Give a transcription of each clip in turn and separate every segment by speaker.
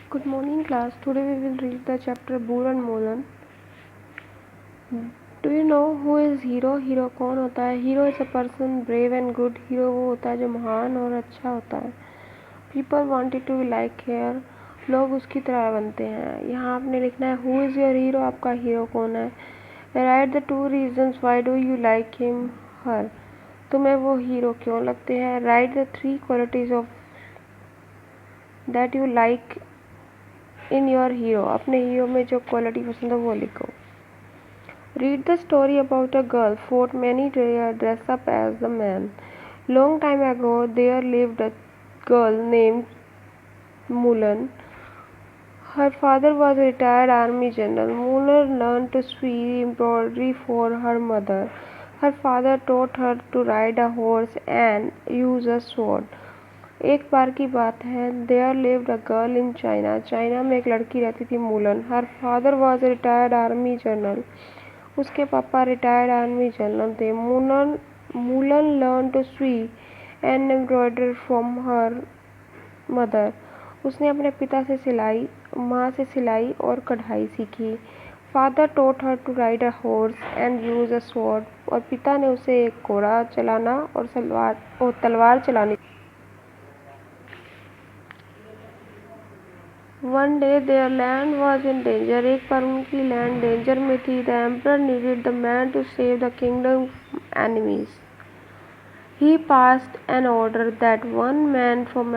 Speaker 1: Good morning, class. Today we will read the chapter Buran Molan. Do you know who is hero? Hero कौन होता है? Hero is a person brave and good. Hero वो होता है जो महान और अच्छा होता है. People wanted to be like her. लोग उसकी तरह बनते हैं. यहाँ आपने लिखना है Who is your hero? आपका हीरो कौन है? Write the 2 reasons why do you like him, her. तुम्हें वो हीरो क्यों लगते हैं? Write the 3 qualities of that you like in your hero. अपने हीरो में जो क्वालिटी पसंद है वो लिखो. Read the story about a girl fought many dress up as a man. Long time ago there lived a girl named Mulan. Her father was a retired army general. Mulan learned to sew embroidery for her mother. Her father taught her to ride a horse and use a sword. एक बार की बात है. There lived a girl in China. China में एक लड़की रहती थी Mulan. Her father was a retired army general. उसके पापा रिटायर्ड आर्मी जनरल थे. Mulan learn to sew and embroider from her mother. उसने अपने पिता से सिलाई, माँ से सिलाई और कढ़ाई सीखी. Father taught her to ride a horse and use a sword. और पिता ने उसे एक घोड़ा चलाना और तलवार चलानी. One day their land was in danger. एक बार उनकी लैंड डेंजर में थी. The emperor needed the man to save the kingdom from enemies. He passed an order that one man from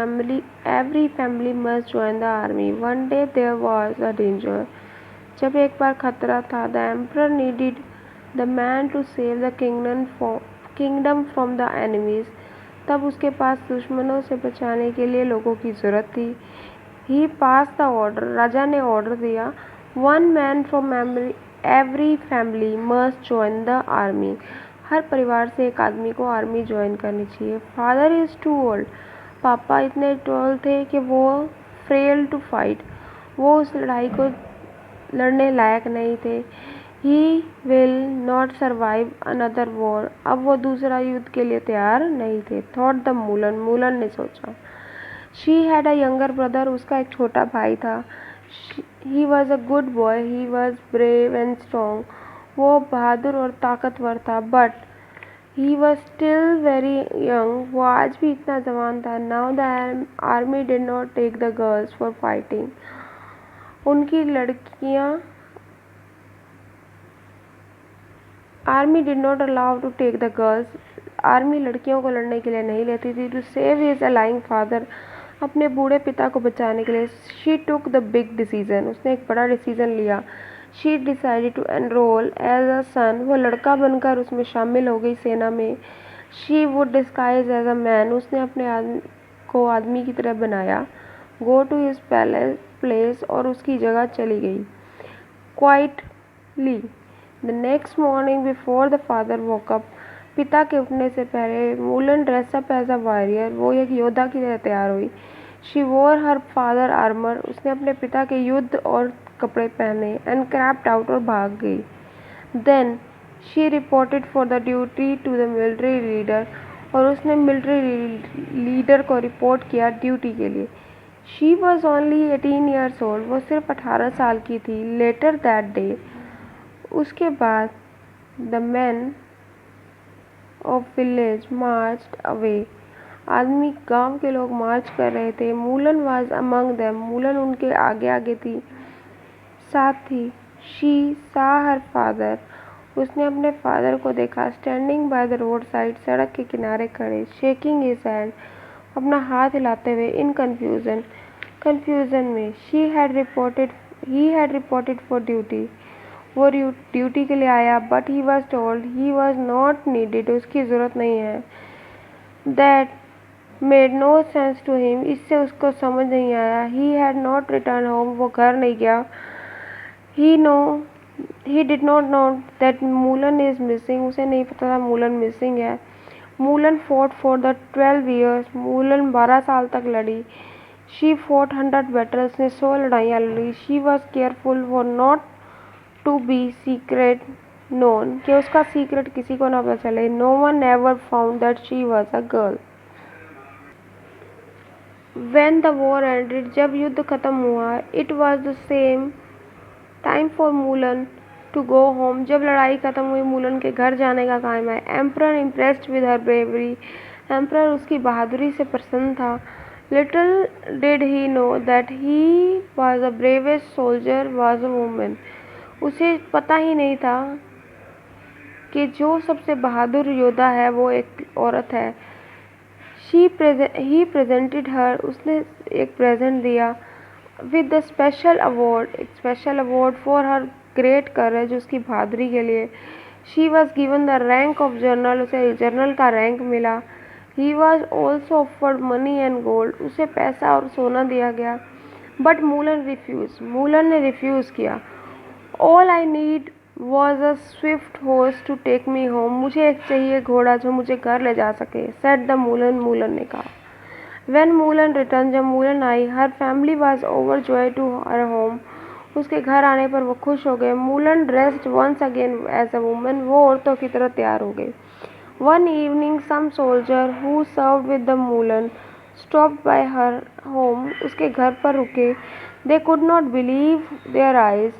Speaker 1: every family must join the army. One day there was a danger. जब एक बार खतरा था. The emperor needed the man to save the kingdom from the enemies. तब उसके पास दुश्मनों से बचाने के लिए लोगों की जरूरत थी. He passed the order. राजा ने ऑर्डर दिया. One man from every family must join the army. हर परिवार से एक आदमी को आर्मी ज्वाइन करनी चाहिए. Father is too old. पापा इतने टोल थे कि वो frail to fight. वो उस लड़ाई को लड़ने लायक नहीं थे. He will not survive another war. अब वो दूसरा युद्ध के लिए तैयार नहीं थे. Thought the मूलन ने सोचा. She had a younger brother. उसका एक छोटा भाई था. He was a good boy. He was brave and strong. वो बहादुर और ताकतवर था. But he was still very young. वो आज भी इतना जवान था. Now the army did not take the girls for fighting. उनकी लड़कियां army did not allow to take the girls. Army लड़कियों को लड़ने के लिए नहीं लेती थी. To save his ailing father. अपने बूढ़े पिता को बचाने के लिए. She took the big decision. उसने एक बड़ा डिसीजन लिया. She decided to enrol as a son. वो लड़का बनकर उसमें शामिल हो गई सेना में. She would disguise as a man. उसने अपने को आदमी की तरह बनाया. Go to his place. और उसकी जगह चली गई. Quietly the next morning before the father woke up. पिता के उठने से पहले Mulan dress up as a warrior. वो एक योद्धा की तरह तैयार हुई. शी वोर हर फादर आर्मर. उसने अपने पिता के युद्ध और कपड़े पहने. एंड क्रैप्ड आउट और भाग गई. Then she reported for the duty to the military leader. और उसने मिलिट्री लीडर को रिपोर्ट किया ड्यूटी के लिए. She was only 18 years old. वो सिर्फ 18 साल की थी. Later that day. उसके बाद the man of village marched away. आदमी गांव के लोग मार्च कर रहे थे. Mulan was among them. Mulan उनके आगे आगे थी, साथ थी. शी सा हर फादर. उसने अपने फादर को देखा. Standing by the road side. सड़क के किनारे खड़े. Shaking his hand. अपना हाथ हिलाते हुए. इन कंफ्यूजन में. He had reported for duty. वो ड्यूटी के लिए आया. But he was told he was not needed. उसकी ज़रूरत नहीं है. That made no sense to him. इससे उसको समझ नहीं आया. He had not return home. वो घर नहीं गया. He did not know that मूलन is missing. उसे नहीं पता था मूलन मिसिंग है. Mulan fought for the 12 years. Mulan 12 साल तक लड़ी. She fought 100 battles. ने 100 लड़ाइयाँ लड़ी. She was careful for not to be secret known. कि उसका सीक्रेट किसी को ना पता चले. No one ever found that she was a girl. When the war ended, जब युद्ध खत्म हुआ, it was the same time for Mulan to go home. जब लड़ाई खत्म हुई, मूलन के घर जाने का टाइम है. Emperor impressed with her bravery. Emperor उसकी बहादुरी से प्रसन्न था. Little did he know that he was the bravest soldier was a woman. उसे पता ही नहीं था कि जो सबसे बहादुर योद्धा है वो एक औरत है. He presented her. उसने एक प्रेजेंट दिया. With the special award, एक special award for her great courage, उसकी बहादुरी के लिए. She was given the rank of general. उसे जनरल का रैंक मिला. He was also offered money and gold. उसे पैसा और सोना दिया गया. But Mulan refused. मूलन ने रिफ्यूज़ किया. All I need was a swift horse to take me home. मुझे एक चाहिए घोड़ा जो मुझे घर ले जा सके. Said the Mulan. मूलन ने कहा. When Mulan returned, जब मूलन आई, her family was overjoyed to her home. उसके घर आने पर वो खुश हो गए. मूलन dressed once again as a woman. वो औरतों की तरह तैयार हो गई. One evening, some soldier who served with the Mulan stopped by her home. उसके घर पर रुके. They could not believe their eyes.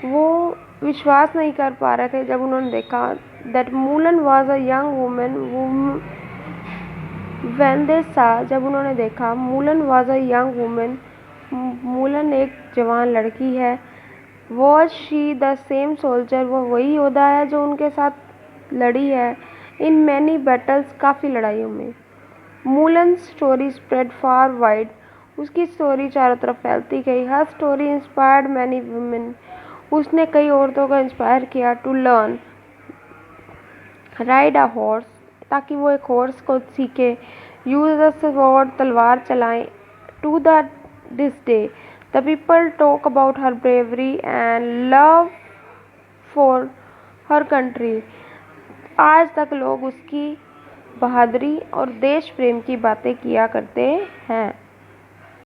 Speaker 1: वो विश्वास नहीं कर पा रहे थे जब उन्होंने देखा. That Mulan was a young woman. When they saw, जब उन्होंने देखा, Mulan was a young woman. मूलन एक जवान लड़की है. Was she the same soldier? वो वही योद्धा है जो उनके साथ लड़ी है. In many battles, काफ़ी लड़ाइयों में. Mulan's story spread far wide. उसकी स्टोरी चारों तरफ फैलती गई. Her story inspired many women. उसने कई औरतों को इंस्पायर किया. To learn ride a horse, ताकि वो एक हॉर्स को सीखे. यूज द स्वॉर्ड, तलवार चलाएं. To the this day the people talk about her bravery and love for her country. आज तक लोग उसकी बहादुरी और देश प्रेम की बातें किया करते हैं.